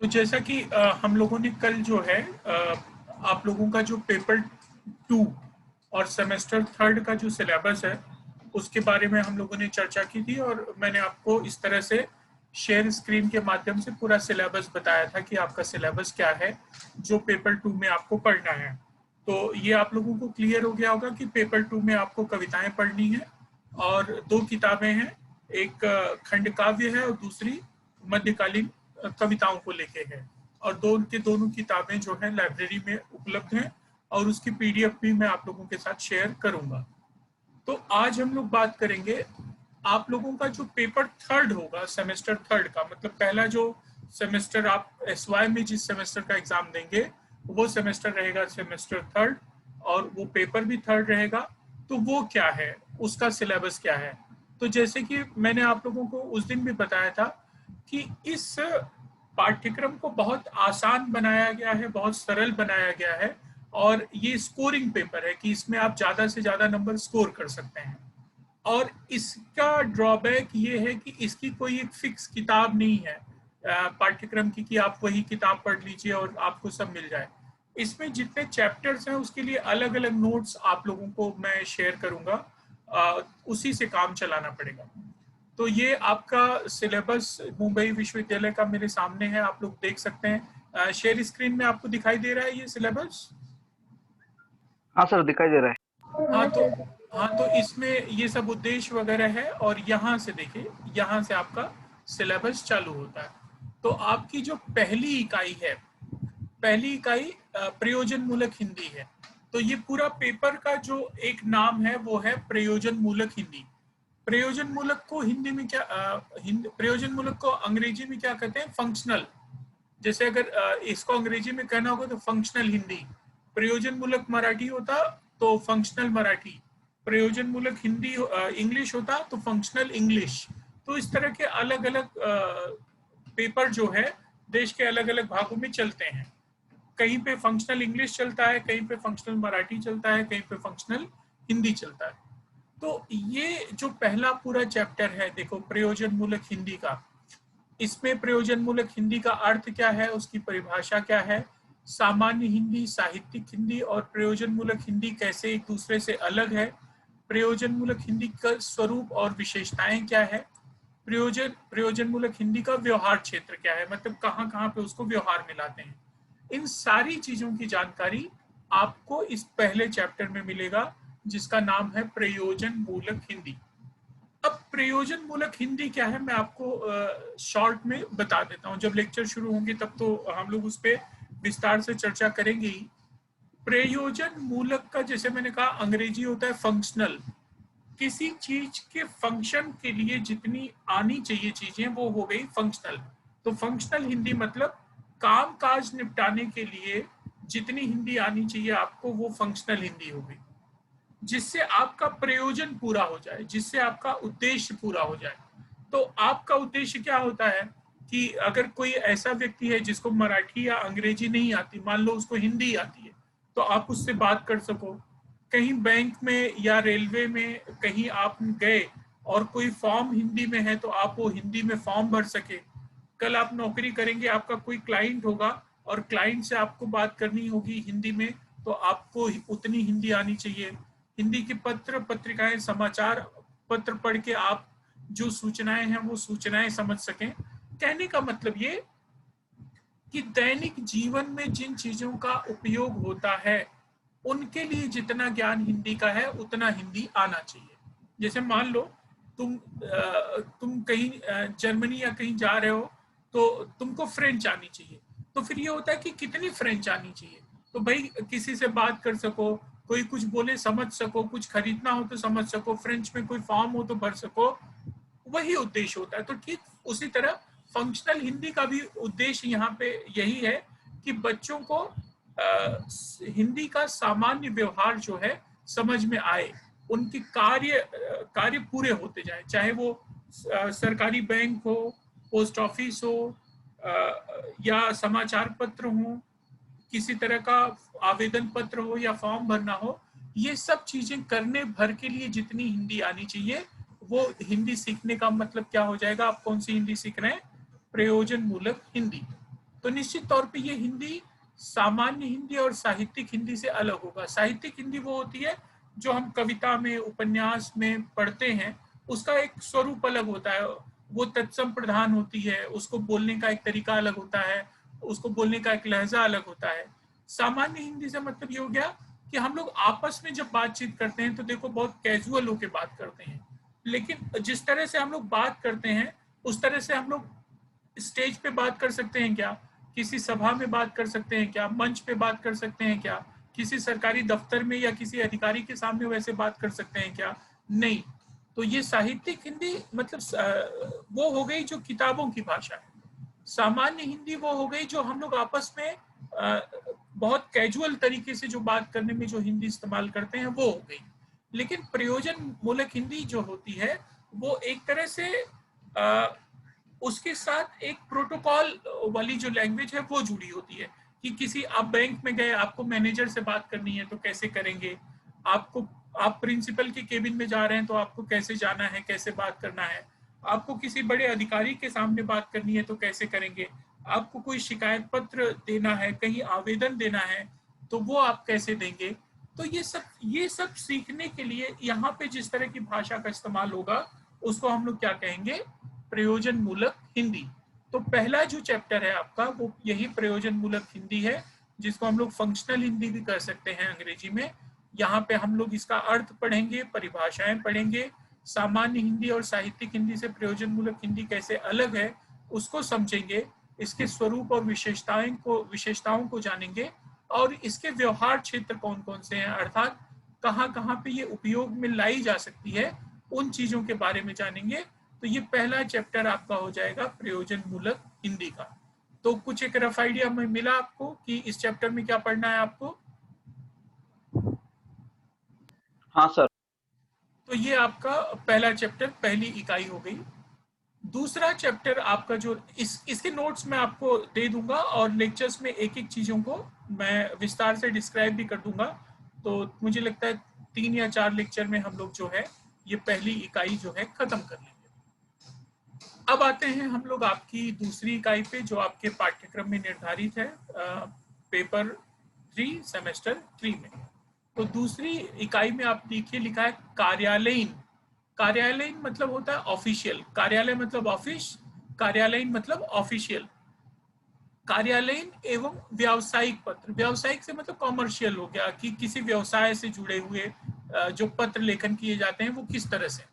तो जैसा कि हम लोगों ने कल जो है आप लोगों का जो पेपर 2 और सेमेस्टर थर्ड का जो सिलेबस है उसके बारे में हम लोगों ने चर्चा की थी और मैंने आपको इस तरह से शेयर स्क्रीन के माध्यम से पूरा सिलेबस बताया था कि आपका सिलेबस क्या है जो पेपर 2 में आपको पढ़ना है। तो ये आप लोगों को क्लियर हो गया होगा कि पेपर 2 में आपको कविताएं पढ़नी है और दो किताबें हैं, एक खंड काव्य है और दूसरी मध्यकालीन कविताओं को लेके है। और दोनों किताबें जो है लाइब्रेरी में उपलब्ध हैं और उसकी पीडीएफ भी मैं आप लोगों के साथ शेयर करूंगा। तो आज हम लोग बात करेंगे आप लोगों का जो पेपर थर्ड होगा सेमेस्टर थर्ड का, मतलब पहला जो सेमेस्टर आप एसवाई में जिस सेमेस्टर का एग्जाम देंगे वो सेमेस्टर रहेगा सेमेस्टर थर्ड और वो पेपर भी थर्ड रहेगा। तो वो क्या है, उसका सिलेबस क्या है। तो जैसे कि मैंने आप लोगों को उस दिन भी बताया था कि इस पाठ्यक्रम को बहुत आसान बनाया गया है, बहुत सरल बनाया गया है और ये स्कोरिंग पेपर है कि इसमें आप ज़्यादा से ज़्यादा नंबर स्कोर कर सकते हैं। और इसका ड्रॉबैक ये है कि इसकी कोई एक फिक्स किताब नहीं है पाठ्यक्रम की कि आप वही किताब पढ़ लीजिए और आपको सब मिल जाए। इसमें जितने चैप्टर्स हैं उसके लिए अलग अलग नोट्स आप लोगों को मैं शेयर करूंगा, उसी से काम चलाना पड़ेगा। तो ये आपका सिलेबस मुंबई विश्वविद्यालय का मेरे सामने है, आप लोग देख सकते हैं। शेयर स्क्रीन में आपको दिखाई दे रहा है ये सिलेबस। हाँ सर, दिखाई दे रहा है। हाँ तो हाँ तो इसमें ये सब उद्देश्य वगैरह है और यहाँ से देखिए, यहाँ से आपका सिलेबस चालू होता है। तो आपकी जो पहली इकाई है, पहली इकाई प्रयोजन मूलक हिंदी है। तो ये पूरा पेपर का जो एक नाम है वो है प्रयोजन मूलक हिंदी। प्रयोजन मूलक को हिंदी में क्या प्रयोजन मूलक को अंग्रेजी में क्या कहते हैं, फंक्शनल। जैसे अगर इसको अंग्रेजी में कहना होगा तो फंक्शनल हिंदी, प्रयोजन मूलक मराठी होता तो फंक्शनल मराठी, प्रयोजन मूलक हिंदी इंग्लिश होता तो फंक्शनल इंग्लिश। तो इस तरह के अलग अलग पेपर जो है देश के अलग अलग भागों में चलते हैं। कहीं पे फंक्शनल इंग्लिश चलता है, कहीं पे फंक्शनल मराठी चलता है, कहीं पे फंक्शनल हिंदी चलता है। तो ये जो पहला पूरा चैप्टर है देखो प्रयोजन मूलक हिंदी का, इसमें प्रयोजन मूलक हिंदी का अर्थ क्या है, उसकी परिभाषा क्या है, सामान्य हिंदी, साहित्यिक हिंदी और प्रयोजन मूलक हिंदी कैसे एक दूसरे से अलग है, प्रयोजन मूलक हिंदी का स्वरूप और विशेषताएं क्या है, प्रयोजन मूलक हिंदी का व्यवहार क्षेत्र क्या है, मतलब कहाँ कहाँ पे उसको व्यवहार में लाते हैं। इन सारी चीजों की जानकारी आपको इस पहले चैप्टर में मिलेगा जिसका नाम है प्रयोजन मूलक हिंदी। अब प्रयोजन मूलक हिंदी क्या है मैं आपको शॉर्ट में बता देता हूँ, जब लेक्चर शुरू होंगे तब तो हम लोग उस पर विस्तार से चर्चा करेंगे ही। प्रयोजन मूलक का जैसे मैंने कहा अंग्रेजी होता है फंक्शनल। किसी चीज के फंक्शन के लिए जितनी आनी चाहिए चीजें वो हो गई फंक्शनल। तो फंक्शनल हिंदी मतलब काम काज निपटाने के लिए जितनी हिंदी आनी चाहिए आपको वो फंक्शनल हिंदी हो गई, जिससे आपका प्रयोजन पूरा हो जाए, जिससे आपका उद्देश्य पूरा हो जाए। तो आपका उद्देश्य क्या होता है कि अगर कोई ऐसा व्यक्ति है जिसको मराठी या अंग्रेजी नहीं आती, मान लो उसको हिंदी आती है, तो आप उससे बात कर सको। कहीं बैंक में या रेलवे में कहीं आप गए और कोई फॉर्म हिंदी में है तो आप वो हिंदी में फॉर्म भर सके। कल आप नौकरी करेंगे, आपका कोई क्लाइंट होगा और क्लाइंट से आपको बात करनी होगी हिंदी में, तो आपको उतनी हिंदी आनी चाहिए। हिंदी के पत्र पत्रिकाएं समाचार पत्र पढ़ के आप जो सूचनाएं हैं वो सूचनाएं समझ सकें। कहने का मतलब ये कि दैनिक जीवन में जिन चीजों का उपयोग होता है उनके लिए जितना ज्ञान हिंदी का है उतना हिंदी आना चाहिए। जैसे मान लो तुम कहीं जर्मनी या कहीं जा रहे हो तो तुमको फ्रेंच आनी चाहिए। तो फिर ये होता है कि कितनी फ्रेंच आनी चाहिए, तो भाई किसी से बात कर सको, कोई कुछ बोले समझ सको, कुछ खरीदना हो तो समझ सको, फ्रेंच में कोई फॉर्म हो तो भर सको, वही उद्देश्य होता है। तो ठीक उसी तरह फंक्शनल हिंदी का भी उद्देश्य यहाँ पे यही है कि बच्चों को हिंदी का सामान्य व्यवहार जो है समझ में आए, उनके कार्य पूरे होते जाए, चाहे वो सरकारी बैंक हो, पोस्ट ऑफिस हो, या समाचार पत्र हो, किसी तरह का आवेदन पत्र हो या फॉर्म भरना हो। ये सब चीजें करने भर के लिए जितनी हिंदी आनी चाहिए वो हिंदी सीखने का मतलब क्या हो जाएगा, आप कौन सी हिंदी सीख रहे हैं, प्रयोजन मूलक हिंदी। तो निश्चित तौर पे ये हिंदी सामान्य हिंदी और साहित्यिक हिंदी से अलग होगा। साहित्यिक हिंदी वो होती है जो हम कविता में, उपन्यास में पढ़ते हैं, उसका एक स्वरूप अलग होता है, वो तत्सम प्रधान होती है, उसको बोलने का एक तरीका अलग होता है, उसको बोलने का एक लहजा अलग होता है। सामान्य हिंदी से मतलब ये हो गया कि हम लोग आपस में जब बातचीत करते हैं तो देखो बहुत कैजुअल होके बात करते हैं, लेकिन जिस तरह से हम लोग बात करते हैं उस तरह से हम लोग स्टेज पे बात कर सकते हैं क्या, किसी सभा में बात कर सकते हैं क्या, मंच पे बात कर सकते हैं क्या, किसी सरकारी दफ्तर में या किसी अधिकारी के सामने वैसे बात कर सकते हैं क्या? नहीं। तो ये साहित्यिक हिंदी मतलब वो हो गई जो किताबों की भाषा है। सामान्य हिंदी वो हो गई जो हम लोग आपस में बहुत कैजुअल तरीके से जो बात करने में जो हिंदी इस्तेमाल करते हैं वो हो गई। लेकिन प्रयोजन मूलक हिंदी जो होती है वो एक तरह से उसके साथ एक प्रोटोकॉल वाली जो लैंग्वेज है वो जुड़ी होती है कि किसी आप बैंक में गए, आपको मैनेजर से बात करनी है तो कैसे करेंगे, आपको आप प्रिंसिपल के केबिन में जा रहे हैं तो आपको कैसे जाना है, कैसे बात करना है, आपको किसी बड़े अधिकारी के सामने बात करनी है तो कैसे करेंगे, आपको कोई शिकायत पत्र देना है, कहीं आवेदन देना है तो वो आप कैसे देंगे। तो ये सब सीखने के लिए यहाँ पे जिस तरह की भाषा का इस्तेमाल होगा उसको हम लोग क्या कहेंगे, प्रयोजन मूलक हिंदी। तो पहला जो चैप्टर है आपका वो यही प्रयोजन मूलक हिंदी है, जिसको हम लोग फंक्शनल हिंदी भी कर सकते हैं अंग्रेजी में। यहाँ पे हम लोग इसका अर्थ पढ़ेंगे, परिभाषाएं पढ़ेंगे, सामान्य हिंदी और साहित्यिक हिंदी से प्रयोजन मूलक हिंदी कैसे अलग है उसको समझेंगे, इसके स्वरूप और विशेषताओं को जानेंगे, और इसके व्यवहार क्षेत्र कौन कौन से हैं, अर्थात कहाँ कहाँ पे ये उपयोग में लाई जा सकती है, उन चीजों के बारे में जानेंगे। तो ये पहला चैप्टर आपका हो जाएगा प्रयोजन मूलक हिंदी का। तो कुछ एक रफ आइडिया में मिला आपको कि इस चैप्टर में क्या पढ़ना है आपको? हाँ सर। तो ये आपका पहला चैप्टर, पहली इकाई हो गई। दूसरा चैप्टर आपका जो इसके नोट्स मैं आपको दे दूंगा और लेक्चर्स में एक एक चीजों को मैं विस्तार से डिस्क्राइब भी कर दूंगा। तो मुझे लगता है 3 या 4 लेक्चर में हम लोग जो है ये पहली इकाई जो है खत्म कर लेंगे। अब आते हैं हम लोग आपकी दूसरी इकाई पे जो आपके पाठ्यक्रम में निर्धारित है पेपर 3 सेमेस्टर 3 में। तो दूसरी इकाई में आप देखिए लिखा है कार्यालयीन। कार्यालयीन मतलब होता है ऑफिशियल, कार्यालय मतलब ऑफिस, कार्यालयीन मतलब ऑफिशियल। कार्यालयीन एवं व्यावसायिक पत्र, व्यावसायिक से मतलब कॉमर्शियल हो गया कि किसी व्यवसाय से जुड़े हुए जो पत्र लेखन किए जाते हैं वो किस तरह से।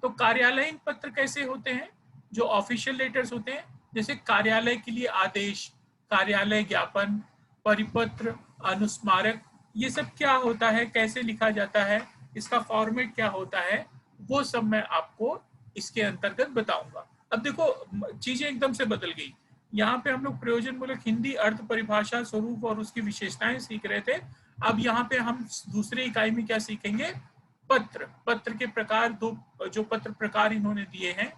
तो कार्यालयीन पत्र कैसे होते हैं, जो ऑफिशियल लेटर्स होते हैं, जैसे कार्यालय के लिए आदेश, कार्यालय ज्ञापन, परिपत्र, अनुस्मारक, ये सब क्या होता है, कैसे लिखा जाता है, इसका फॉर्मेट क्या होता है, वो सब मैं आपको इसके अंतर्गत बताऊंगा। अब देखो चीजें एकदम से बदल गई। यहाँ पे हम लोग प्रयोजन मूलक हिंदी, अर्थ, परिभाषा, स्वरूप और उसकी विशेषताएं सीख रहे थे। अब यहाँ पे हम दूसरी इकाई में क्या सीखेंगे, पत्र, पत्र के प्रकार, दो जो पत्र प्रकार इन्होंने दिए हैं,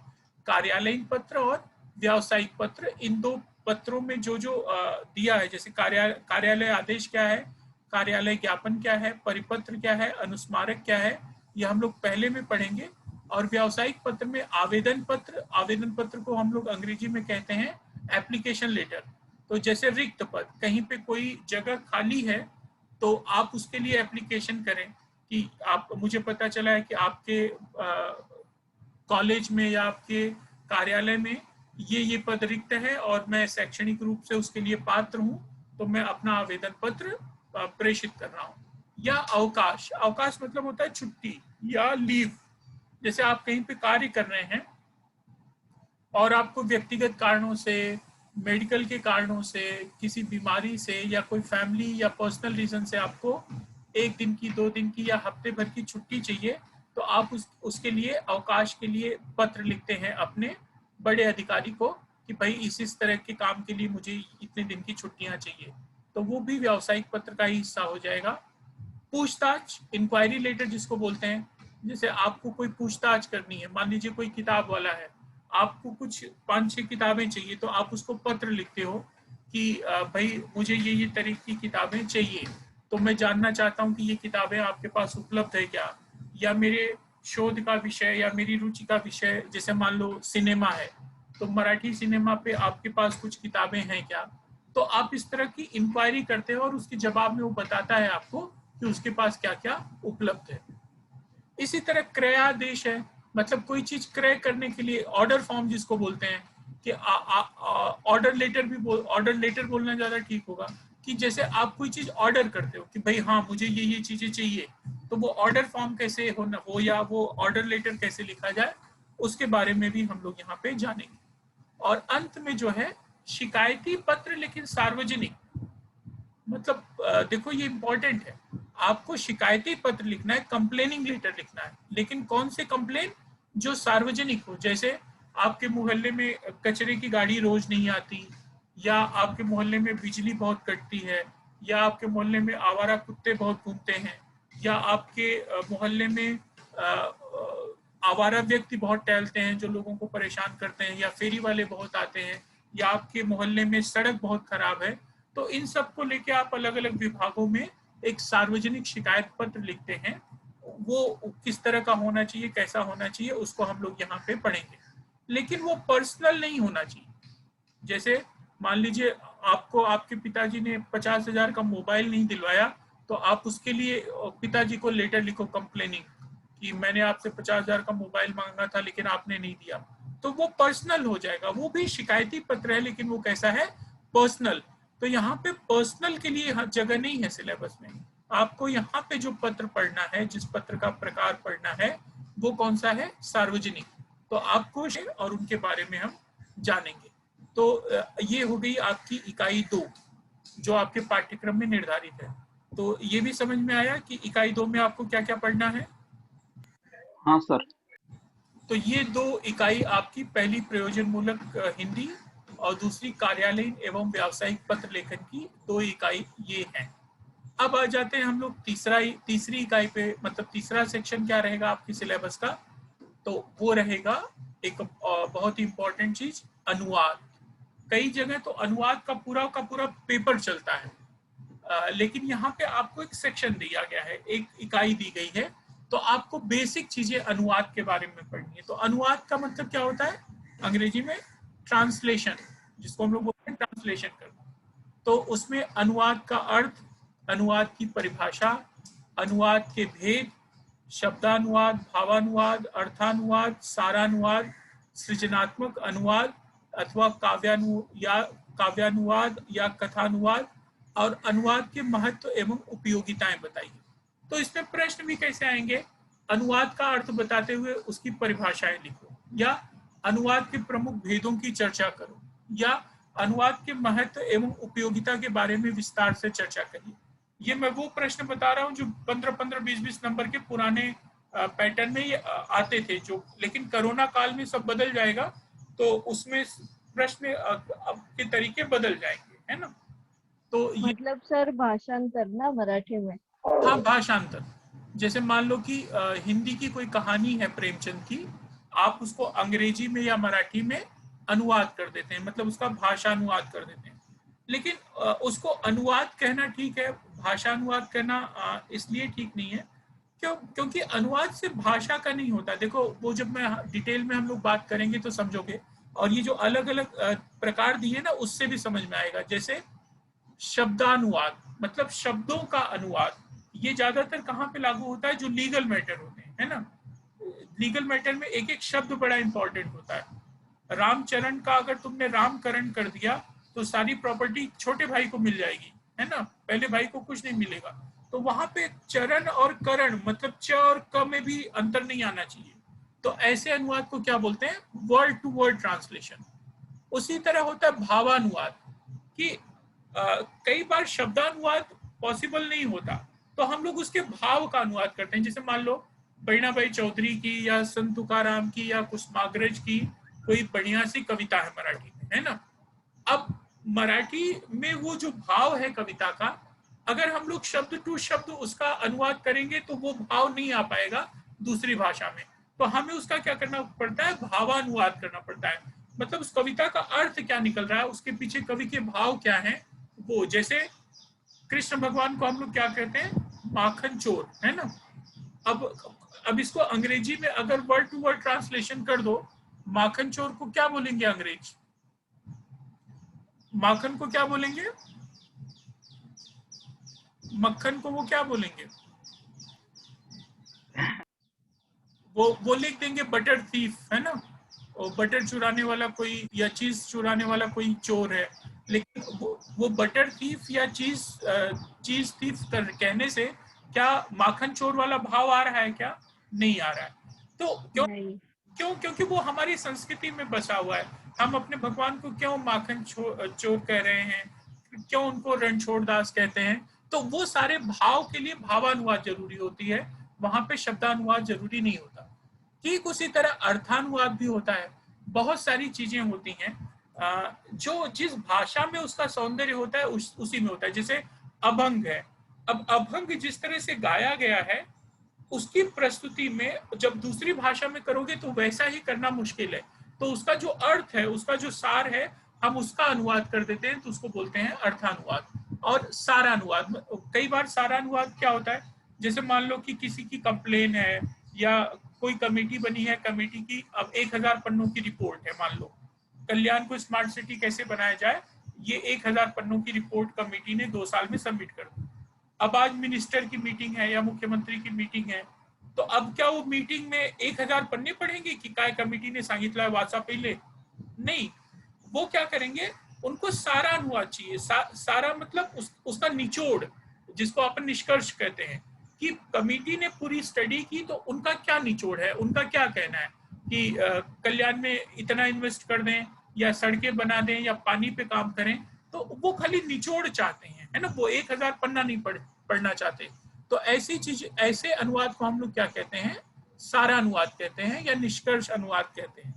कार्यालयीन पत्र और व्यावसायिक पत्र। इन दो पत्रों में जो जो दिया है, जैसे कार्यालय आदेश क्या है, कार्यालय ज्ञापन क्या है, परिपत्र क्या है, अनुस्मारक क्या है, ये हम लोग पहले में पढ़ेंगे। और व्यावसायिक पत्र में आवेदन पत्र, आवेदन पत्र को हम लोग अंग्रेजी में कहते हैं एप्लीकेशन लेटर। तो जैसे रिक्त पद, कहीं पे कोई जगह खाली है तो आप उसके लिए एप्लीकेशन करें कि आप, मुझे पता चला है कि आपके कॉलेज में या आपके कार्यालय में ये पद रिक्त है और मैं शैक्षणिक रूप से उसके लिए पात्र हूं, तो मैं अपना आवेदन पत्र प्रेषित कर रहा हूं। या अवकाश, अवकाश मतलब होता है छुट्टी या लीव। जैसे आप कहीं पे कार्य कर रहे हैं और आपको व्यक्तिगत कारणों से, मेडिकल के कारणों से, किसी बीमारी से या कोई फैमिली या पर्सनल रीजन से आपको 1 दिन की, 2 दिन की या हफ्ते भर की छुट्टी चाहिए, तो आप उसके लिए, अवकाश के लिए पत्र लिखते हैं अपने बड़े अधिकारी को कि भाई इस तरह के काम के लिए मुझे इतने दिन की छुट्टियां चाहिए। तो वो भी व्यावसायिक पत्र का ही हिस्सा हो जाएगा। पूछताछ, इंक्वायरी लेटर जिसको बोलते हैं, जैसे आपको कोई पूछताछ करनी है, मान लीजिए कोई किताब वाला है, आपको कुछ 5-6 किताबें चाहिए, तो आप उसको पत्र लिखते हो कि भाई मुझे ये तरह की किताबें चाहिए, तो मैं जानना चाहता हूँ कि ये किताबें आपके पास उपलब्ध है क्या, या मेरे शोध का विषय या मेरी रुचि का विषय, जैसे मान लो सिनेमा है, तो मराठी सिनेमा पे आपके पास कुछ किताबें हैं क्या, तो आप इस तरह की इंक्वायरी करते हैं और उसके जवाब में वो बताता है आपको कि उसके पास क्या क्या उपलब्ध है। इसी तरह क्रयादेश है, मतलब कोई चीज क्रय करने के लिए ऑर्डर फॉर्म जिसको बोलते हैं, कि ऑर्डर लेटर भी ऑर्डर लेटर बोलना ज्यादा ठीक होगा, कि जैसे आप कोई चीज ऑर्डर करते हो कि भाई हाँ मुझे ये चीजें चाहिए, तो वो ऑर्डर फॉर्म कैसे हो या वो ऑर्डर लेटर कैसे लिखा जाए, उसके बारे में भी हम लोग यहाँ पे जानेंगे। और अंत में जो है शिकायती पत्र, लेकिन सार्वजनिक, मतलब देखो ये इंपॉर्टेंट है, आपको शिकायती पत्र लिखना है, कंप्लेनिंग लेटर लिखना है, लेकिन कौन से कंप्लेन, जो सार्वजनिक हो। जैसे आपके मोहल्ले में कचरे की गाड़ी रोज नहीं आती, या आपके मोहल्ले में बिजली बहुत कटती है, या आपके मोहल्ले में आवारा कुत्ते बहुत घूमते हैं, या आपके मोहल्ले में आवारा व्यक्ति बहुत टहलते हैं जो लोगों को परेशान करते हैं, या फेरी वाले बहुत आते हैं, या आपके मोहल्ले में सड़क बहुत खराब है। तो इन सब को लेके आप अलग अलग विभागों में एक सार्वजनिक शिकायत पत्र लिखते हैं। वो किस तरह का होना चाहिए, कैसा होना चाहिए, उसको हम लोग यहाँ पे पढ़ेंगे। लेकिन वो पर्सनल नहीं होना चाहिए। जैसे मान लीजिए आपको आपके पिताजी ने 50,000 का मोबाइल नहीं दिलवाया, तो आप उसके लिए पिताजी को लेटर लिखो कंप्लेनिंग कि मैंने आपसे 50,000 का मोबाइल मांगा था लेकिन आपने नहीं दिया। तो वो पर्सनल हो जाएगा, वो भी शिकायती पत्र है लेकिन वो कैसा है, पर्सनल। तो यहाँ पे पर्सनल के लिए जगह नहीं है सिलेबस में। आपको यहाँ पे जो पत्र पढ़ना है, जिस पत्र का प्रकार पढ़ना है, वो कौन सा है, सार्वजनिक। तो आपको और उनके बारे में हम जानेंगे। तो ये हो गई आपकी इकाई 2 जो आपके पाठ्यक्रम में निर्धारित है। तो ये भी समझ में आया कि इकाई 2 में आपको क्या क्या पढ़ना है। हाँ सर। तो ये 2 इकाई आपकी, पहली प्रयोजन मूलक हिंदी और दूसरी कार्यालयीन एवं व्यावसायिक पत्र लेखन की 2 इकाई ये हैं। अब आ जाते हैं हम लोग तीसरी इकाई पे, मतलब तीसरा सेक्शन क्या रहेगा आपकी सिलेबस का, तो वो रहेगा एक बहुत ही इंपॉर्टेंट चीज, अनुवाद। कई जगह तो अनुवाद का पूरा पेपर चलता है, लेकिन यहाँ पे आपको एक सेक्शन दिया गया है, एक इकाई दी गई है, तो आपको बेसिक चीजें अनुवाद के बारे में पढ़नी है। तो अनुवाद का मतलब क्या होता है, अंग्रेजी में ट्रांसलेशन, जिसको हम लोग बोलते हैं ट्रांसलेशन करना। तो उसमें अनुवाद का अर्थ, अनुवाद की परिभाषा, अनुवाद के भेद, शब्दानुवाद, भावानुवाद, अर्थानुवाद, सारानुवाद, सृजनात्मक अनुवाद अथवा काव्यानुवाद या कथानुवाद, और अनुवाद के महत्व एवं उपयोगिताएं बताइए। तो इसमें प्रश्न भी कैसे आएंगे, अनुवाद का अर्थ बताते हुए उसकी परिभाषाएं लिखो, या अनुवाद के प्रमुख भेदों की चर्चा करो, या अनुवाद के महत्व एवं उपयोगिता के बारे में विस्तार से चर्चा करिए। ये मैं वो प्रश्न बता रहा हूँ जो 15-15, 20-20 नंबर के पुराने पैटर्न में ये आते थे, जो लेकिन कोरोना काल में सब बदल जाएगा, तो उसमें प्रश्न के तरीके बदल जाएंगे, है ना। तो ये मतलब सर भाषांतर ना मराठी में। हाँ, भाषांतर। जैसे मान लो कि हिंदी की कोई कहानी है प्रेमचंद की, आप उसको अंग्रेजी में या मराठी में अनुवाद कर देते हैं, मतलब उसका भाषानुवाद कर देते हैं। लेकिन उसको अनुवाद कहना ठीक है, भाषानुवाद करना इसलिए ठीक नहीं है क्योंकि अनुवाद से भाषा का नहीं होता। देखो वो जब मैं डिटेल में हम लोग बात करेंगे तो समझोगे, और ये जो अलग अलग प्रकार दिए ना उससे भी समझ में आएगा। जैसे शब्दानुवाद, मतलब शब्दों का अनुवाद, ये ज्यादातर कहाँ पे लागू होता है, जो लीगल मैटर होते हैं, है ना। लीगल मैटर में एक एक शब्द बड़ा इंपॉर्टेंट होता है। रामचरण का अगर तुमने रामकरण कर दिया तो सारी प्रॉपर्टी छोटे भाई को मिल जाएगी, है ना, पहले भाई को कुछ नहीं मिलेगा। तो वहां पे चरण और करण, मतलब च और क में भी अंतर नहीं आना चाहिए। तो ऐसे अनुवाद को क्या बोलते हैं, वर्ड टू वर्ड ट्रांसलेशन। उसी तरह होता है भावानुवाद, कि कई बार शब्दानुवाद पॉसिबल नहीं होता, तो हम लोग उसके भाव का अनुवाद करते हैं। जैसे मान लो बहिणाबाई चौधरी की या संत तुकाराम की या कुसुमाग्रज की कोई बढ़िया सी कविता है मराठी में, है ना। अब मराठी में वो जो भाव है कविता का, अगर हम लोग शब्द टू शब्द उसका अनुवाद करेंगे तो वो भाव नहीं आ पाएगा दूसरी भाषा में। तो हमें उसका क्या करना पड़ता है, भावानुवाद करना पड़ता है। मतलब उस कविता का अर्थ क्या निकल रहा है, उसके पीछे कवि के भाव क्या है। वो जैसे कृष्ण भगवान को हम लोग क्या कहते हैं, माखन चोर, है ना। अब इसको अंग्रेजी में अगर वर्ड टू वर्ड ट्रांसलेशन कर दो, माखन चोर को क्या बोलेंगे अंग्रेज, माखन को क्या बोलेंगे? मक्खन को वो क्या बोलेंगे? वो लिख देंगे बटर थीफ, है ना? और बटर चुराने वाला कोई या चीज चुराने वाला कोई चोर है। लेकिन वो बटर थीफ या चीज थीफ कहने से क्या माखन चोर वाला भाव आ रहा है? क्या नहीं आ रहा है। तो क्यों नहीं। क्यों क्योंकि वो हमारी संस्कृति में बसा हुआ है। हम अपने भगवान को क्यों माखन चोर कह रहे हैं, क्यों उनको रणछोड़ दास कहते हैं? तो वो सारे भाव के लिए भावानुवाद जरूरी होती है, वहां पे शब्दानुवाद जरूरी नहीं होता। ठीक उसी तरह अर्थानुवाद भी होता है। बहुत सारी चीजें होती हैं जो जिस भाषा में उसका सौंदर्य होता है उसी में होता है। जैसे अभंग है, अब अभंग जिस तरह से गाया गया है उसकी प्रस्तुति में जब दूसरी भाषा में करोगे तो वैसा ही करना मुश्किल है। तो उसका जो अर्थ है, उसका जो सार है, हम उसका अनुवाद कर देते हैं, तो उसको बोलते हैं अर्थानुवाद। और सारानुवाद, कई बार सारानुवाद क्या होता है, जैसे मान लो कि किसी की कंप्लेन है या कोई कमेटी बनी है, कमेटी की अब 1000 पन्नों की रिपोर्ट है। मान लो कल्याण को स्मार्ट सिटी कैसे बनाया जाए, ये 1000 पन्नों की रिपोर्ट कमेटी ने 2 साल में सबमिट कर दी। अब आज मिनिस्टर की मीटिंग है या मुख्यमंत्री की मीटिंग है, तो अब क्या वो मीटिंग में 1000 पन्ने पढ़ेंगे कि काय कमेटी ने सांगितलं वाचा पहिले? नहीं, वो क्या करेंगे, उनको सारा अनुवाद चाहिए। सारा मतलब उसका निचोड़, जिसको अपन निष्कर्ष कहते हैं कि कमेटी ने पूरी स्टडी की तो उनका क्या निचोड़ है, उनका क्या कहना है कि कल्याण में इतना इन्वेस्ट कर दें या सड़कें बना दें या पानी पे काम करें। तो वो खाली निचोड़ चाहते हैं, है ना? वो 1000 पन्ना नहीं पढ़ना चाहते। तो ऐसी चीज, ऐसे अनुवाद को हम लोग क्या कहते हैं? सारा अनुवाद कहते हैं या निष्कर्ष अनुवाद कहते हैं।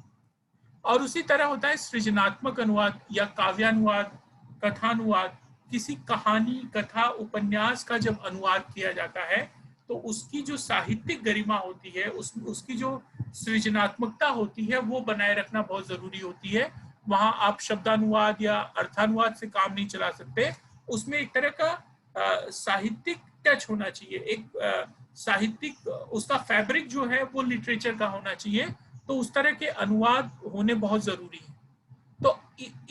और उसी तरह होता है सृजनात्मक अनुवाद या काव्यानुवाद, कथानुवाद। किसी कहानी, कथा, उपन्यास का जब अनुवाद किया जाता है तो उसकी जो साहित्यिक गरिमा होती है, उसकी जो सृजनात्मकता होती है, वो बनाए रखना बहुत जरूरी होती है। वहां आप शब्दानुवाद या अर्थानुवाद से काम नहीं चला सकते। उसमें एक तरह का साहित्यिक टच होना चाहिए, एक साहित्यिक उसका फैब्रिक जो है वो लिटरेचर का होना चाहिए। तो उस तरह के अनुवाद होने बहुत जरूरी है। तो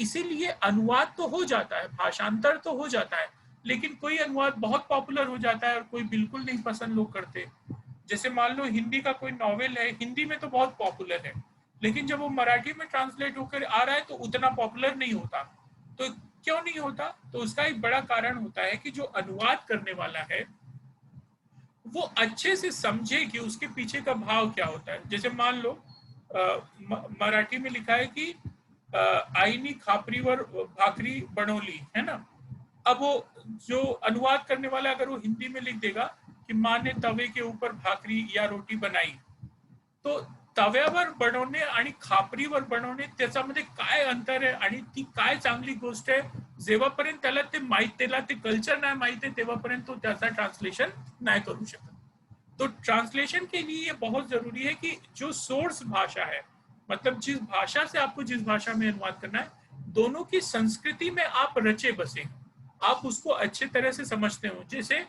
इसीलिए अनुवाद तो हो जाता है, भाषांतर तो हो जाता है, लेकिन कोई अनुवाद बहुत पॉपुलर हो जाता है और कोई बिल्कुल नहीं पसंद लोग करते। जैसे मान लो हिंदी का कोई नॉवेल है, हिंदी में तो बहुत पॉपुलर है, लेकिन जब वो मराठी में ट्रांसलेट होकर आ रहा है तो उतना पॉपुलर नहीं होता। तो क्यों नहीं होता? तो उसका एक बड़ा कारण होता है कि जो अनुवाद करने वाला है वो अच्छे से समझे कि उसके पीछे का भाव क्या होता है। जैसे मान लो मराठी में लिखा है कि आईनी खापरीवर भाकरी बनोली, है ना? अब वो जो अनुवाद करने वाला अगर वो हिंदी में लिख देगा कि माँ ने तवे के ऊपर भाकरी या रोटी बनाई, तो तव्यावर बनवणे आणि खापरीवर बनवणे त्याच्यामध्ये काय अंतर आहे आणि ती काय चांगली गोष्ट आहे, जेव्हापर्यंत त्याला ते माहित, त्याला ते कल्चर नाही माहित आहे तेव्हापर्यंत तो त्याचा ट्रांसलेशन नाही करू शकत। तो ट्रांसलेशन के लिए ये बहुत जरूरी है कि जो सोर्स भाषा है, मतलब जिस भाषा से आपको जिस भाषा में अनुवाद करना है, दोनों की संस्कृति में आप रचे बसे, आप उसको अच्छे तरह से समझते हो। जैसे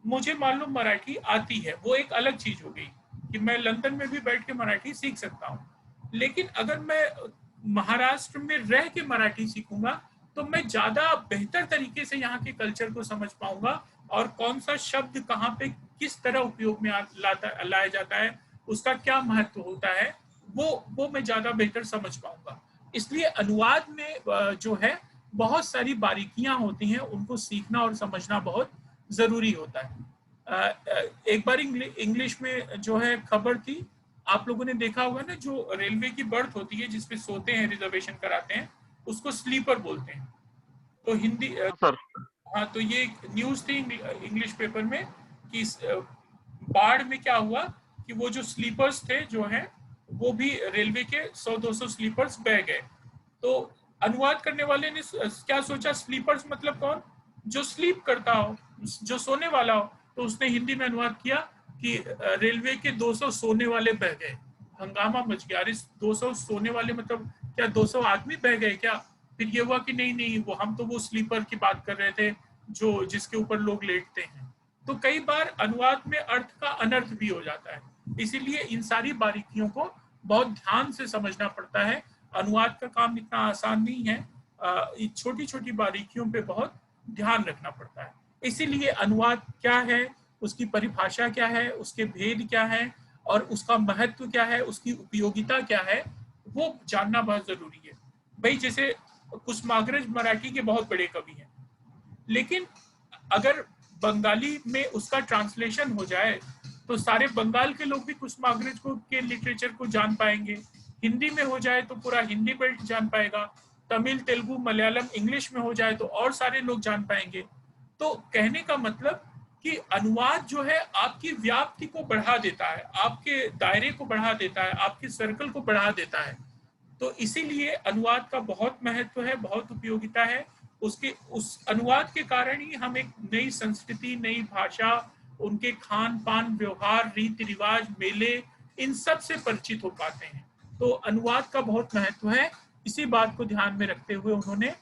मुझे मान लो मराठी आती है, वो एक अलग चीज हो गई कि मैं लंदन में भी बैठ के मराठी सीख सकता हूँ। लेकिन अगर मैं महाराष्ट्र में रह के मराठी सीखूंगा तो मैं ज्यादा बेहतर तरीके से यहाँ के कल्चर को समझ पाऊंगा और कौन सा शब्द कहाँ पे किस तरह उपयोग में लाया जाता है, उसका क्या महत्व होता है, वो मैं ज्यादा बेहतर समझ पाऊंगा। इसलिए अनुवाद में जो है बहुत सारी बारीकियां होती हैं, उनको सीखना और समझना बहुत जरूरी होता है। एक बार इंग्लिश में जो है खबर थी, आप लोगों ने देखा होगा ना, जो रेलवे की बर्थ होती है जिसपे सोते हैं, रिजर्वेशन कराते हैं, उसको स्लीपर बोलते हैं। तो हिंदी हाँ सर। हाँ, तो ये न्यूज थी इंग्लिश पेपर में कि बाढ़ में क्या हुआ कि वो जो स्लीपर्स थे जो हैं, वो भी रेलवे के 100-200 स्लीपर्स बह गए। तो अनुवाद करने वाले ने क्या सोचा, स्लीपर्स मतलब कौन? जो स्लीप करता हो, जो सोने वाला हो। तो उसने हिंदी में अनुवाद किया कि रेलवे के 200 सोने वाले बह गए। हंगामा मच गया, अरे 200 सोने वाले मतलब क्या 200 आदमी बह गए क्या? फिर ये हुआ कि नहीं नहीं, वो हम तो वो स्लीपर की बात कर रहे थे जो जिसके ऊपर लोग लेटते हैं। तो कई बार अनुवाद में अर्थ का अनर्थ भी हो जाता है, इसीलिए इन सारी बारीकियों को बहुत ध्यान से समझना पड़ता है। अनुवाद का काम इतना आसान नहीं है। छोटी छोटी बारीकियों पे बहुत ध्यान रखना पड़ता है। इसीलिए अनुवाद क्या है, उसकी परिभाषा क्या है, उसके भेद क्या है और उसका महत्व क्या है, उसकी उपयोगिता क्या है, वो जानना बहुत जरूरी है। भाई जैसे कुसुमाग्रज मराठी के बहुत बड़े कवि हैं, लेकिन अगर बंगाली में उसका ट्रांसलेशन हो जाए तो सारे बंगाल के लोग भी कुसुमाग्रज को के लिटरेचर को जान पाएंगे। हिंदी में हो जाए तो पूरा हिंदी बेल्ट जान पाएगा, तमिल तेलुगु मलयालम इंग्लिश में हो जाए तो और सारे लोग जान पाएंगे। तो कहने का मतलब कि अनुवाद जो है आपकी व्याप्ति को बढ़ा देता है, आपके दायरे को बढ़ा देता है, आपके सर्कल को बढ़ा देता है। तो इसीलिए अनुवाद का बहुत महत्व है, बहुत उपयोगिता है। उसके उस अनुवाद के कारण ही हम एक नई संस्कृति, नई भाषा, उनके खान पान, व्यवहार, रीति रिवाज, मेले, इन सब से परिचित हो पाते हैं। तो अनुवाद का बहुत महत्व है। इसी बात को ध्यान में रखते हुए उन्होंने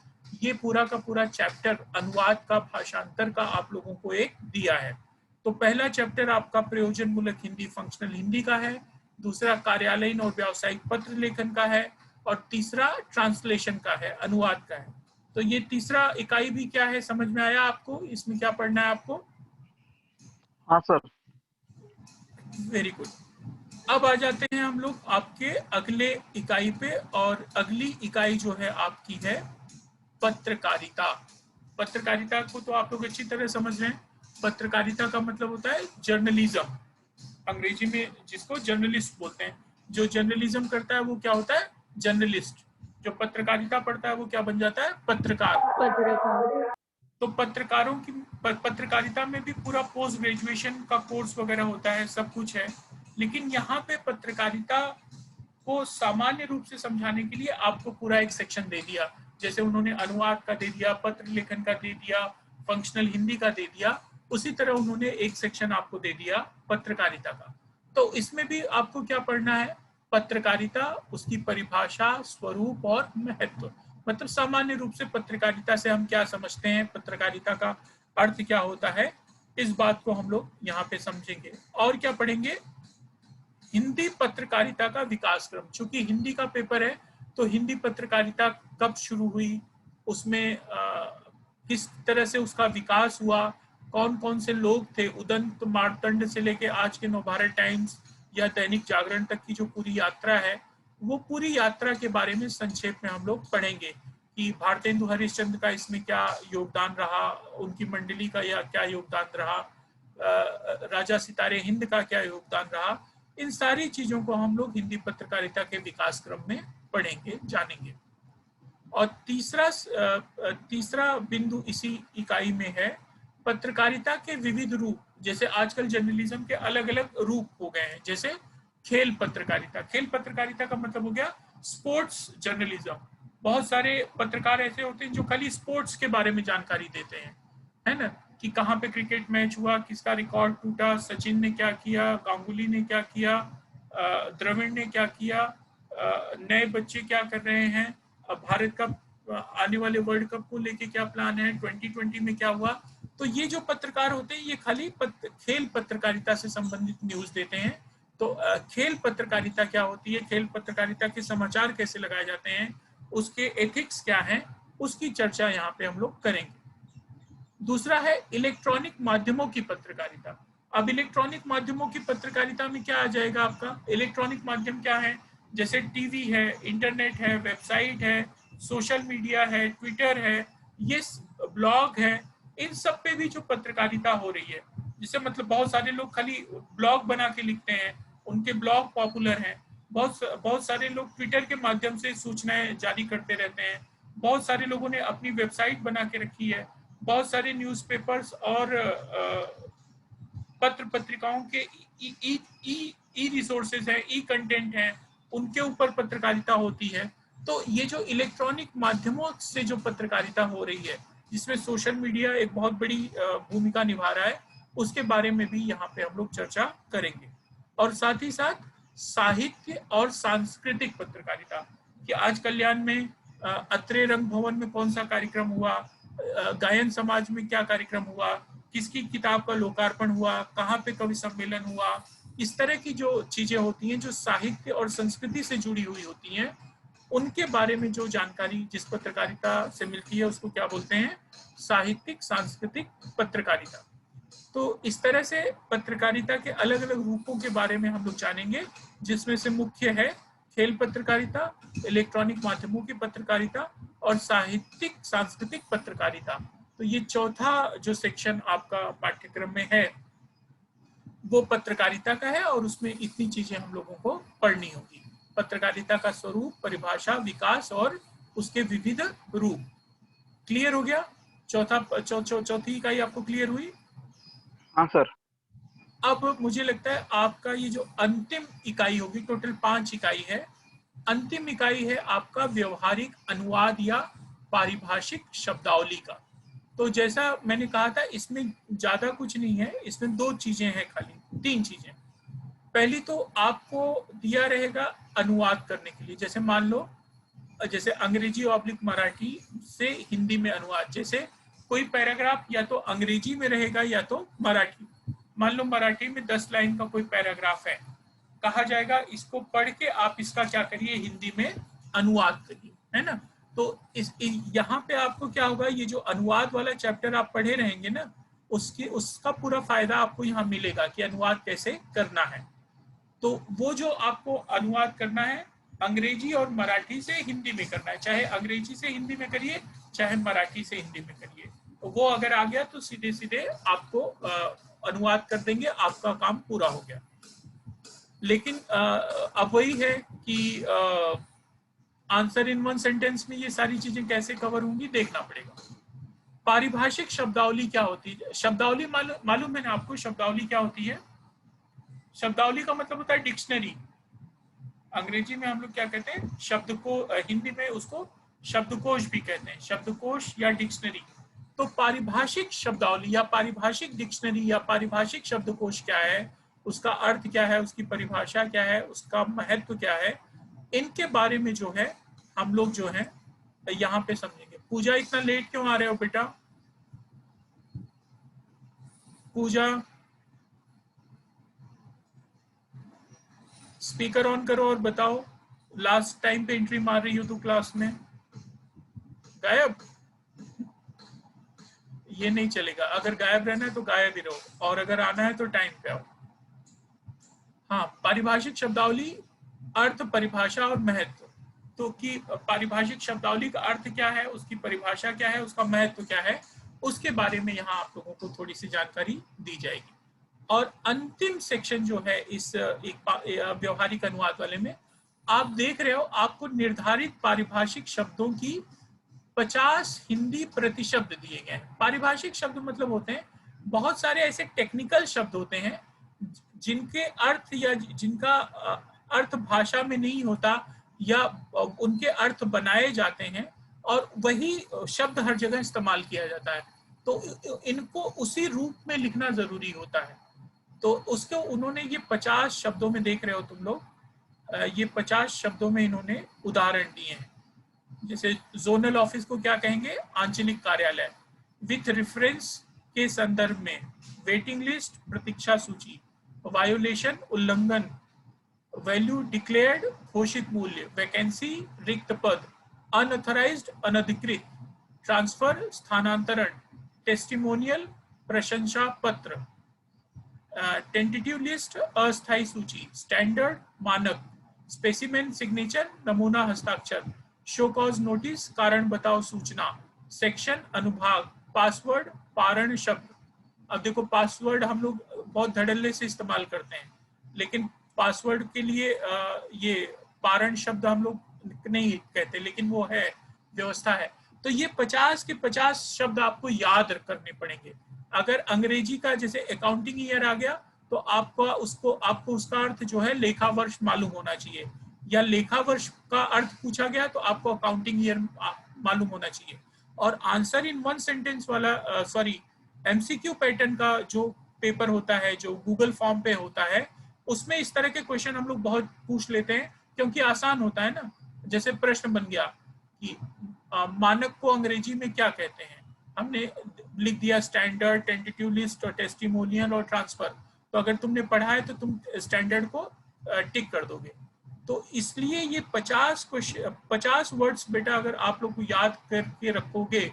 ये पूरा का पूरा चैप्टर अनुवाद का, भाषांतर का आप लोगों को एक दिया है। तो पहला चैप्टर आपका प्रयोजन मूलक हिंदी, फंक्शनल हिंदी का है, दूसरा कार्यालयीन और व्यावसायिक पत्र लेखन का है, और तीसरा ट्रांसलेशन का है, अनुवाद का है। तो ये तीसरा इकाई भी क्या है, समझ में आया आपको? इसमें क्या पढ़ना है आपको? हाँ सर। Very good. अब आ जाते हैं हम लोग आपके अगले इकाई पे, और अगली इकाई जो है आपकी है पत्रकारिता। पत्रकारिता को तो आप लोग अच्छी तरह समझ रहे हैं। पत्रकारिता का मतलब होता है जर्नलिज्म, अंग्रेजी में जिसको जर्नलिस्ट बोलते हैं। जो जर्नलिज्म करता है वो क्या होता है? जर्नलिस्ट। जो पत्रकारिता पढ़ता है वो क्या बन जाता है? पत्रकार। पत्रकार। तो पत्रकारों की पत्रकारिता में भी पूरा पोस्ट ग्रेजुएशन का कोर्स वगैरह होता है, सब कुछ है। लेकिन यहाँ पे पत्रकारिता को सामान्य रूप से समझाने के लिए आपको पूरा एक सेक्शन दे दिया। जैसे उन्होंने अनुवाद का दे दिया, पत्र लेखन का दे दिया, फंक्शनल हिंदी का दे दिया, उसी तरह उन्होंने एक सेक्शन आपको दे दिया पत्रकारिता का। तो इसमें भी आपको क्या पढ़ना है? पत्रकारिता, उसकी परिभाषा, स्वरूप और महत्व। मतलब सामान्य रूप से पत्रकारिता से हम क्या समझते हैं, पत्रकारिता का अर्थ क्या होता है, इस बात को हम लोग यहाँ पे समझेंगे। और क्या पढ़ेंगे? हिंदी पत्रकारिता का विकास क्रम। चूंकि हिंदी का पेपर है तो हिंदी पत्रकारिता कब शुरू हुई, उसमें किस तरह से उसका विकास हुआ, कौन कौन से लोग थे, उदंत मार्तंड से लेके आज के नवभारत टाइम्स या दैनिक जागरण तक की जो पूरी यात्रा है, वो पूरी यात्रा के बारे में संक्षेप में हम लोग पढ़ेंगे कि भारतेंदु हरिश्चंद्र का इसमें क्या योगदान रहा, उनकी मंडली का या क्या योगदान रहा, राजा सितारे हिंद का क्या योगदान रहा। इन सारी चीजों को हम लोग हिंदी पत्रकारिता के विकास क्रम में पढ़ेंगे, जानेंगे। और तीसरा बिंदु इसी इकाई में है पत्रकारिता के विविध रूप। जैसे आजकल जर्नलिज्म के अलग अलग रूप हो गए हैं। जैसे खेल पत्रकारिता। खेल पत्रकारिता का मतलब हो गया स्पोर्ट्स जर्नलिज्म। बहुत सारे पत्रकार ऐसे होते हैं जो खाली स्पोर्ट्स के बारे में जानकारी देते हैं, है ना, कि कहाँ पे क्रिकेट मैच हुआ, किसका रिकॉर्ड टूटा, सचिन ने क्या किया, गांगुली ने क्या किया, द्रविड़ ने क्या किया, नए बच्चे क्या कर रहे हैं, भारत का आने वाले वर्ल्ड कप को लेके क्या प्लान है, 2020 में क्या हुआ। तो ये जो पत्रकार होते हैं ये खाली खेल पत्रकारिता से संबंधित न्यूज देते हैं। तो खेल पत्रकारिता क्या होती है, खेल पत्रकारिता के समाचार कैसे लगाए जाते हैं, उसके एथिक्स क्या हैं, उसकी चर्चा यहाँ पे हम लोग करेंगे। दूसरा है इलेक्ट्रॉनिक माध्यमों की पत्रकारिता। अब इलेक्ट्रॉनिक माध्यमों की पत्रकारिता में क्या आ जाएगा आपका? इलेक्ट्रॉनिक माध्यम क्या है? जैसे टीवी है, इंटरनेट है, वेबसाइट है, सोशल मीडिया है, ट्विटर है, ये ब्लॉग है, इन सब पे भी जो पत्रकारिता हो रही है। जिससे मतलब बहुत सारे लोग खाली ब्लॉग बना के लिखते हैं, उनके ब्लॉग पॉपुलर हैं। बहुत सारे लोग ट्विटर के माध्यम से सूचनाएं जारी करते रहते हैं। बहुत सारे लोगों ने अपनी वेबसाइट बना के रखी है। बहुत सारे न्यूज़पेपर्स और पत्र पत्रिकाओं के ई रिसोर्सेज हैं, ई कंटेंट हैं, उनके ऊपर पत्रकारिता होती है। तो ये जो इलेक्ट्रॉनिक माध्यमों से जो पत्रकारिता हो रही है, जिसमें सोशल मीडिया एक बहुत बड़ी भूमिका निभा रहा है, उसके बारे में भी यहाँ पे हम लोग चर्चा करेंगे। और साथ ही साथ साहित्य और सांस्कृतिक पत्रकारिता कि आज कल्याण में अत्रे रंग भवन में कौन सा कार्यक्रम हुआ, गायन समाज में क्या कार्यक्रम हुआ, किसकी किताब का लोकार्पण हुआ, कहाँ पे कवि सम्मेलन हुआ। इस तरह की जो चीजें होती हैं जो साहित्य और संस्कृति से जुड़ी हुई होती हैं, उनके बारे में जो जानकारी जिस पत्रकारिता से मिलती है उसको क्या बोलते हैं, साहित्यिक सांस्कृतिक पत्रकारिता। तो इस तरह से पत्रकारिता के अलग अलग रूपों के बारे में हम लोग जानेंगे, जिसमें से मुख्य है खेल पत्रकारिता, इलेक्ट्रॉनिक माध्यमों की पत्रकारिता और साहित्यिक सांस्कृतिक पत्रकारिता। तो ये चौथा जो सेक्शन आपका पाठ्यक्रम में है वो पत्रकारिता का है और उसमें इतनी चीजें हम लोगों को पढ़नी होगी। पत्रकारिता का स्वरूप, परिभाषा, विकास और उसके विविध रूप। क्लियर हो गया? चौथी इकाई आपको क्लियर हुई? हाँ सर। अब मुझे लगता है आपका ये जो अंतिम इकाई होगी, टोटल 5 इकाई है, अंतिम इकाई है आपका व्यवहारिक अनुवाद या पारिभाषिक शब्दावली का। तो जैसा मैंने कहा था इसमें ज्यादा कुछ नहीं है, इसमें 2 चीजें हैं, खाली 3 चीजें। पहली तो आपको दिया रहेगा अनुवाद करने के लिए, जैसे मान लो जैसे अंग्रेजी ऑब्लिक मराठी से हिंदी में अनुवाद, जैसे कोई पैराग्राफ या तो अंग्रेजी में रहेगा या तो मराठी। मान लो मराठी में 10 लाइन का कोई पैराग्राफ है, कहा जाएगा इसको पढ़ के आप इसका क्या करिए, हिंदी में अनुवाद करिए, है ना। तो यहाँ पे आपको क्या होगा, ये जो अनुवाद वाला चैप्टर आप पढ़े रहेंगे ना, उसका पूरा फायदा आपको यहाँ मिलेगा कि अनुवाद कैसे करना है। तो वो जो आपको अनुवाद करना है अंग्रेजी और मराठी से हिंदी में करना है, चाहे अंग्रेजी से हिंदी में करिए चाहे मराठी से हिंदी में करिए। तो वो अगर आ गया तो सीधे सीधे आपको अनुवाद कर देंगे, आपका काम पूरा हो गया। लेकिन अब वही है कि आंसर इन वन सेंटेंस में ये सारी चीजें कैसे कवर होंगी देखना पड़ेगा। पारिभाषिक शब्दावली क्या होती है? शब्दावली मालूम है ना आपको, शब्दावली क्या होती है? शब्दावली का मतलब होता है डिक्शनरी। अंग्रेजी में हम लोग क्या कहते हैं, शब्द को, हिंदी में उसको शब्दकोश भी कहते हैं, शब्दकोश या डिक्शनरी। तो पारिभाषिक शब्दावली या पारिभाषिक डिक्शनरी या पारिभाषिक शब्दकोश क्या है, उसका अर्थ क्या है, उसकी परिभाषा क्या है, उसका महत्व क्या है, इनके बारे में जो है हम लोग जो है यहाँ पे समझेंगे। पूजा इतना लेट क्यों आ रहे हो बेटा? पूजा स्पीकर ऑन करो और बताओ, लास्ट टाइम पे एंट्री मार रही हो तू क्लास में, गायब? ये नहीं चलेगा, अगर गायब रहना है तो गायब ही रहो और अगर आना है तो टाइम पे आओ। हाँ, पारिभाषिक शब्दावली, अर्थ, परिभाषा और महत्व। तो कि पारिभाषिक शब्दावली का अर्थ क्या है, उसकी परिभाषा क्या है, उसका महत्व क्या है, उसके बारे में यहाँ आप लोगों को थोड़ी सी जानकारी दी जाएगी। और अंतिम सेक्शन जो है इस एक व्यवहारिक अनुवाद वाले में, आप देख रहे हो आपको निर्धारित पारिभाषिक शब्दों की 50 हिंदी प्रतिशब्द दिए गए हैं। पारिभाषिक शब्द मतलब होते हैं बहुत सारे ऐसे टेक्निकल शब्द होते हैं जिनके अर्थ या जिनका अर्थ भाषा में नहीं होता या उनके अर्थ बनाए जाते हैं और वही शब्द हर जगह इस्तेमाल किया जाता है, तो इनको उसी रूप में लिखना जरूरी होता है। तो उसको उन्होंने ये 50 शब्दों में देख रहे हो तुम लोग, ये 50 शब्दों में इन्होंने उदाहरण दिए हैं। जैसे जोनल ऑफिस को क्या कहेंगे, आंचलिक कार्यालय। विथ रेफरेंस के संदर्भ में, वेटिंग लिस्ट, प्रतीक्षा सूची, वायोलेशन, उल्लंघन, वैल्यू डिक्लेयर्ड, घोषित मूल्य, वैकेंसी, रिक्त पद, अनऑथराइज्ड, अनधिकृत, ट्रांसफर, स्थानांतरण, टेस्टिमोनियल, प्रशंसा पत्र, टेंटेटिव लिस्ट, अस्थायी सूची, स्टैंडर्ड, मानक, स्पेसिमेन, सिग्नेचर, नमूना हस्ताक्षर, शो कॉज नोटिस, कारण बताओ सूचना, सेक्शन, अनुभाग, पासवर्ड, पारण शब्द। अब देखो पासवर्ड हम लोग बहुत धड़ल्ले से इस्तेमाल करते हैं, लेकिन पासवर्ड के लिए ये पारण शब्द हम लोग नहीं कहते, लेकिन वो है, व्यवस्था है। तो ये 50 के 50 शब्द आपको याद करने पड़ेंगे। अगर अंग्रेजी का जैसे अकाउंटिंग ईयर आ गया तो आपको उसका अर्थ जो है लेखा वर्ष मालूम होना चाहिए, या लेखा वर्ष का अर्थ पूछा गया तो आपको अकाउंटिंग ईयर मालूम होना चाहिए। और आंसर इन वन सेंटेंस वाला एमसीक्यू पैटर्न का जो पेपर होता है, जो गूगल फॉर्म पे होता है, उसमें इस तरह के क्वेश्चन हम लोग बहुत पूछ लेते हैं क्योंकि आसान होता है ना। जैसे प्रश्न बन गया कि मानक को अंग्रेजी में क्या कहते हैं, हमने लिख दिया स्टैंडर्ड, टेंटेटिव लिस्ट और टेस्टिमोनियल और ट्रांसफर। तो अगर तुमने पढ़ा है तो तुम स्टैंडर्ड को टिक कर दोगे, तो इसलिए ये 50 वर्ड्स बेटा अगर आप लोग को याद करके रखोगे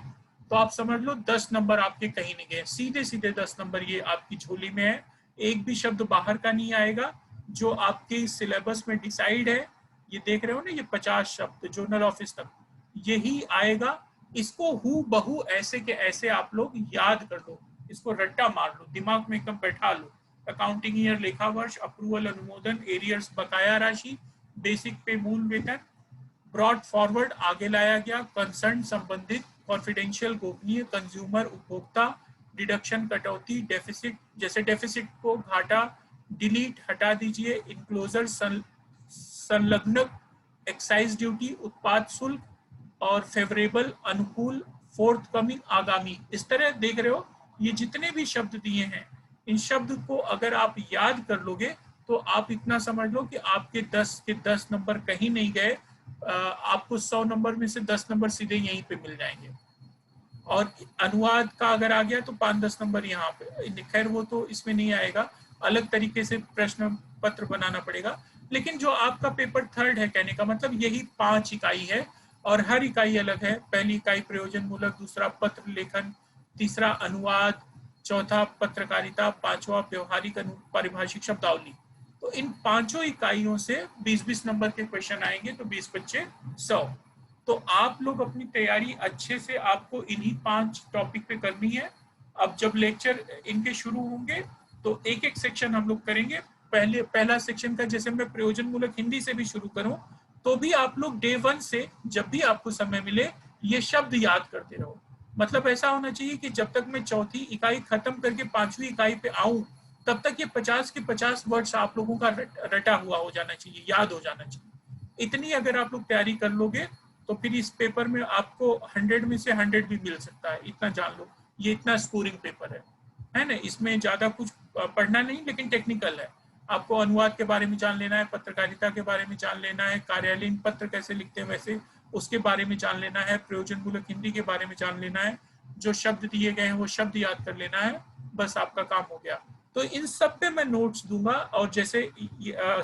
तो आप समझ लो 10 नंबर आपके कहीं नहीं गए, सीधे सीधे 10 नंबर ये आपकी झोली में है। एक भी शब्द बाहर का नहीं आएगा जो आपके सिलेबस में डिसाइड है। ये देख रहे हो ना, ये 50 शब्द जर्नल ऑफिस तक यही आएगा। इसको हु बहू ऐसे के ऐसे आप लोग याद कर लो, इसको रट्टा मार लो, दिमाग में एकदम बैठा लो। अकाउंटिंग ईयर, लेखा वर्ष, अप्रूवल अनुमोदन, एरियर्स बकाया राशि, बेसिक पे मूल वेतन, ब्रॉड फॉरवर्ड आगे लाया गया, कंसर्न संबंधित, कॉन्फिडेंशियल गोपनीय, कंज्यूमर उपभोक्ता, डिडक्शन कटौती, डेफिसिट जैसे डेफिसिट को घाटा, डिलीट हटा दीजिए, इनक्लोजर संलग्न, एक्साइज ड्यूटी, उत्पाद शुल्क, और फेवरेबल अनुकूल, फोर्थ कमिंग आगामी। इस तरह देख रहे हो ये जितने भी शब्द दिए हैं, इन शब्द को अगर आप याद कर लोगे तो आप इतना समझ लो कि आपके 10 के 10 नंबर कहीं नहीं गए। आपको 100 नंबर में से 10 नंबर सीधे यहीं पे मिल जाएंगे। और अनुवाद का अगर आ गया तो 5-10 नंबर यहाँ पे, खैर वो तो इसमें नहीं आएगा, अलग तरीके से प्रश्न पत्र बनाना पड़ेगा। लेकिन जो आपका पेपर थर्ड है, कहने का मतलब यही 5 इकाई है और हर इकाई अलग है। पहली इकाई प्रयोजन मूलक, दूसरा पत्र लेखन, तीसरा अनुवाद, चौथा पत्रकारिता, पांचवा व्यवहारिक पारिभाषिक शब्दावली। तो इन 5 इकाइयों से 20-20 नंबर के क्वेश्चन आएंगे, तो 20 बच्चे 100। तो आप लोग अपनी तैयारी अच्छे से आपको इन्हीं 5 टॉपिक पे करनी है। अब जब लेक्चर इनके शुरू होंगे तो एक एक सेक्शन हम लोग करेंगे। पहला सेक्शन का जैसे मैं प्रयोजन मूलक हिंदी से भी शुरू करूं तो भी आप लोग डे 1 से जब भी आपको समय मिले ये शब्द याद करते रहो। मतलब ऐसा होना चाहिए कि जब तक मैं चौथी इकाई खत्म करके 5वीं इकाई पे आऊं तब तक ये 50 के 50 वर्ड्स आप लोगों का रटा हुआ हो जाना चाहिए, याद हो जाना चाहिए। इतनी अगर आप लोग तैयारी कर लोगे तो फिर इस पेपर में आपको 100 में से 100 भी मिल सकता है, इतना जान लो। ये इतना स्कोरिंग पेपर है ना। इसमें ज्यादा कुछ पढ़ना नहीं, लेकिन टेक्निकल है। आपको अनुवाद के बारे में जान लेना है, पत्रकारिता के बारे में जान लेना है, कार्यालयीन पत्र कैसे लिखते हैं वैसे उसके बारे में जान लेना है, प्रयोजन मूलक हिंदी के बारे में जान लेना है, जो शब्द दिए गए हैं वो शब्द याद कर लेना है, बस आपका काम हो गया। तो इन सब पे मैं नोट्स दूंगा और जैसे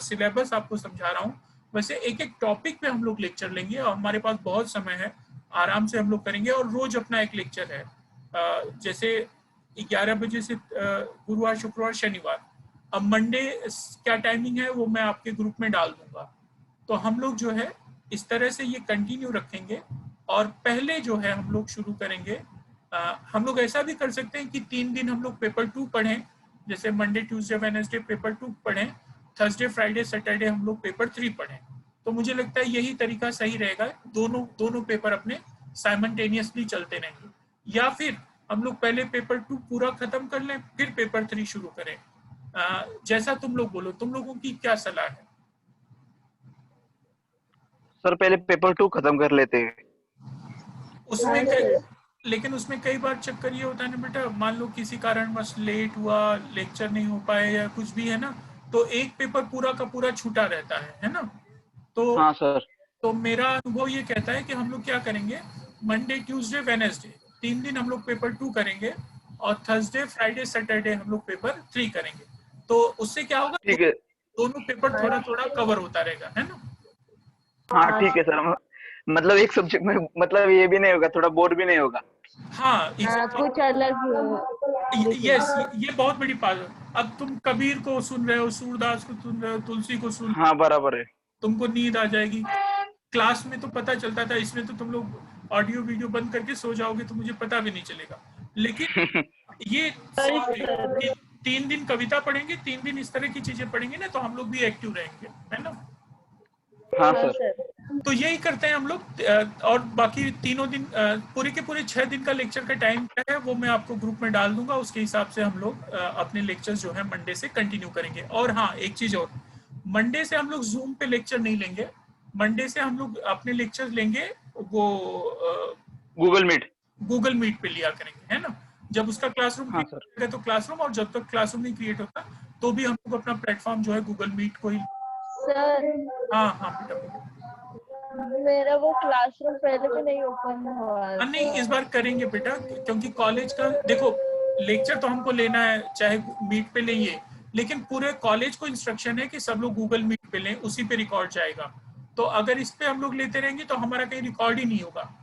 सिलेबस आपको समझा रहा हूँ वैसे एक एक टॉपिक पे हम लोग लेक्चर लेंगे और हमारे पास बहुत समय है, आराम से हम लोग करेंगे। और रोज अपना एक लेक्चर है, जैसे 11 बजे से गुरुवार, शुक्रवार, शनिवार। अब मंडे क्या टाइमिंग है वो मैं आपके ग्रुप में डाल दूंगा। तो हम लोग जो है इस तरह से ये कंटिन्यू रखेंगे। और पहले जो है हम लोग शुरू करेंगे, हम लोग ऐसा भी कर सकते हैं कि 3 दिन हम लोग पेपर 2 पढ़ें, जैसे मंडे, ट्यूसडे, वेडनेसडे पेपर 2 पढ़ें, थर्सडे, फ्राइडे, सैटरडे हम लोग पेपर 3 पढ़ें। तो मुझे लगता है यही तरीका सही रहेगा। दोनों पेपर अपने साइमल्टेनियसली चलते रहेंगे। या फिर हम लोग पहले पेपर 2 पूरा खत्म कर लें फिर पेपर 3 शुरू करें, जैसा तुम लोग बोलो। तुम लोगों की क्या सलाह है? सर पहले पेपर 2 खत्म कर लेते हैं। उसमें लेकिन उसमें कई बार चक्कर ये होता है ना बेटा, मान लो किसी कारणवश लेट हुआ, लेक्चर नहीं हो पाए या कुछ भी है ना, तो एक पेपर पूरा का पूरा छूटा रहता है ना। हाँ सर। तो मेरा अनुभव ये कहता है कि हम लोग क्या करेंगे, मंडे, ट्यूसडे, वेडनेसडे 3 दिन हम लोग पेपर 2 करेंगे और थर्सडे, फ्राइडे, सैटरडे हम लोग पेपर 3 करेंगे। तो उससे क्या होगा, ठीक है। दोनों पेपर थोड़ा थोड़ा कवर होता रहेगा, है ना। हाँ ठीक है सर। मतलब एक सब्जेक्ट में मतलब ये भी नहीं होगा, थोड़ा बोर भी नहीं होगा। हाँ कुछ अलग यस, ये बहुत बड़ी बात है। अब तुम कबीर को सुन रहे हो, सूरदास को सुन रहे हो, तुलसी को सुन, हाँ बराबर है। तुमको नींद आ जाएगी। क्लास में तो पता चलता था, इसमें तो तुम लोग ऑडियो वीडियो बंद करके सो जाओगे तो मुझे पता भी नहीं चलेगा। लेकिन ये 3 दिन कविता पढ़ेंगे, 3 दिन इस तरह की चीजें पढ़ेंगे ना, तो हम लोग भी एक्टिव रहेंगे, है ना। हाँ सर। तो यही करते हैं हम लोग। और बाकी तीनों दिन, पूरे के पूरे 6 दिन का लेक्चर का टाइम क्या है वो मैं आपको ग्रुप में डाल दूंगा। उसके हिसाब से हम लोग अपने लेक्चर्स जो है मंडे से कंटिन्यू करेंगे। और हाँ, एक चीज और, मंडे से हम लोग जूम पे लेक्चर नहीं लेंगे। मंडे से हम लोग अपने लेक्चर लेंगे वो गूगल मीट पे लिया करेंगे, है ना। जब उसका क्लासरूम हाँ क्रिएट सर। होगा तो क्लासरूम, और जब तक क्लासरूम नहीं क्रिएट होता तो भी हम लोग अपना प्लेटफॉर्म जो है गूगल मीट को ही। सर हाँ हाँ बेटा, मेरा वो क्लासरूम पहले भी नहीं ओपन हुआ। नहीं इस बार करेंगे बेटा, क्योंकि कॉलेज का देखो लेक्चर तो हमको लेना है, चाहे मीट पे लेंगे, लेकिन पूरे कॉलेज को इंस्ट्रक्शन है कि सब लोग गूगल मीट पे लें, उसी पे रिकॉर्ड जाएगा। तो अगर इस पे हम लोग लेते रहेंगे तो हमारा कहीं रिकॉर्ड ही नहीं होगा।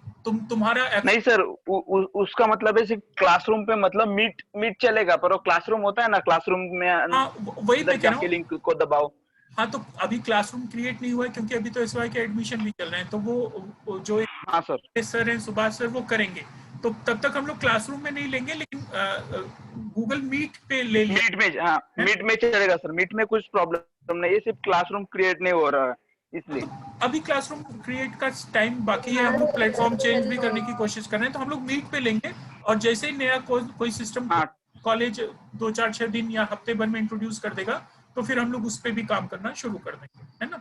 तुम्हारा नहीं सर, उसका मतलब है सिर्फ क्लासरूम पे मतलब मीट मीट चलेगा, पर वो क्लासरूम होता है ना, क्लासरूम में हाँ वही मैं अंदर कह रहा जाके हूँ। लिंक को दबाओ। हाँ तो अभी क्लासरूम क्रिएट नहीं हुआ है क्योंकि अभी तो एसवाई के एडमिशन भी चल रहे हैं, तो वो जो हाँ सर। सर हैं सुभाष सर वो करेंगे। तो तब तक हम लोग क्लासरूम में नहीं लेंगे, लेकिन गूगल मीट पे ले लिया मीट में, हाँ है। मीट में चलेगा सर, मीट में कुछ प्रॉब्लम नहीं है, सिर्फ क्लासरूम क्रिएट नहीं हो रहा है तो इसलिए। अभी क्लासरूम क्रिएट का टाइम बाकी है, हम लोग प्लेटफॉर्म चेंज भी करने की कोशिश कर रहे हैं, तो हम लोग मीट पे लेंगे। और जैसे ही नया कोई सिस्टम हाँ कॉलेज 2 4 6 दिन या हफ्ते भर में इंट्रोड्यूस कर देगा, तो फिर हम लोग उस पर भी काम करना शुरू कर देंगे, है ना।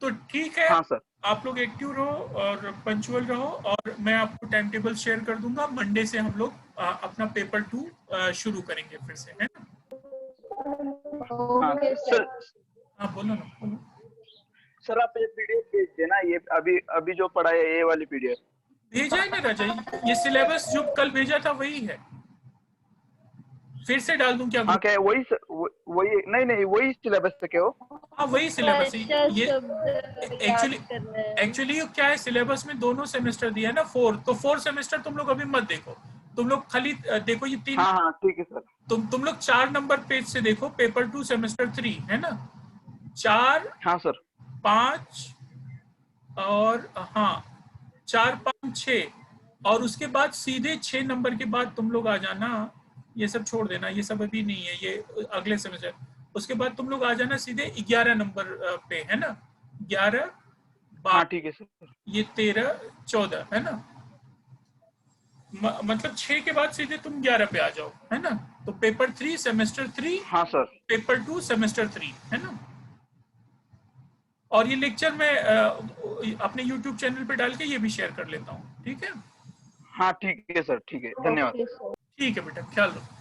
तो ठीक है, हाँ सर। आप लोग एक्टिव रहो और पंचुअल रहो, और मैं आपको टाइम टेबल शेयर कर दूंगा। मंडे से हम लोग अपना पेपर 2 शुरू करेंगे फिर से, है ना। हाँ ओके सर। सर। हाँ बोलो ना, बोलो। सर आप ये पीडीएफ भेज देना, ये अभी अभी जो पढ़ा है ये वाली पीडीएफ। भेजा है ना राजा, ये सिलेबस जो कल भेजा था वही है। फिर से डाल दूं क्या हाँ ग्रुप? क्या है वही वही, नहीं नहीं वही सिलेबस से क्या हो। हाँ वही सिलेबस है अच्छा ये। शब्द याद एक्चुअली करना है। एक्चुअली क्या है, सिलेबस में दोनों सेमेस्टर दिया है ना, 4, तो 4 सेमेस्टर तुम लोग अभी मत देखो। तुम लोग खाली देखो ये 3। हाँ हाँ ठीक है सर। तुम लोग 4 नंबर पेज से देखो, पेपर 2 सेमेस्टर 3 है ना। 4 हाँ सर। 5 और हाँ 4 5 6, और उसके बाद सीधे 6 नंबर के बाद तुम लोग आ जाना। ये सब छोड़ देना, ये सब अभी नहीं है, ये अगले सेमेस्टर। उसके बाद तुम लोग आ जाना सीधे 11 नंबर पे, है ना। 11 हाँ 12, ठीक है सर। ये 13 14 है ना। मतलब 6 के बाद सीधे तुम 11 पे आ जाओ, है ना। तो पेपर 3 सेमेस्टर 3, हाँ सर। पेपर 2 सेमेस्टर 3, है ना। और ये लेक्चर मैं अपने YouTube चैनल पे डाल के ये भी शेयर कर लेता हूँ, ठीक है। हाँ ठीक है सर, ठीक है, धन्यवाद। Okay sir. ठीक है बेटा, ख्याल रखो।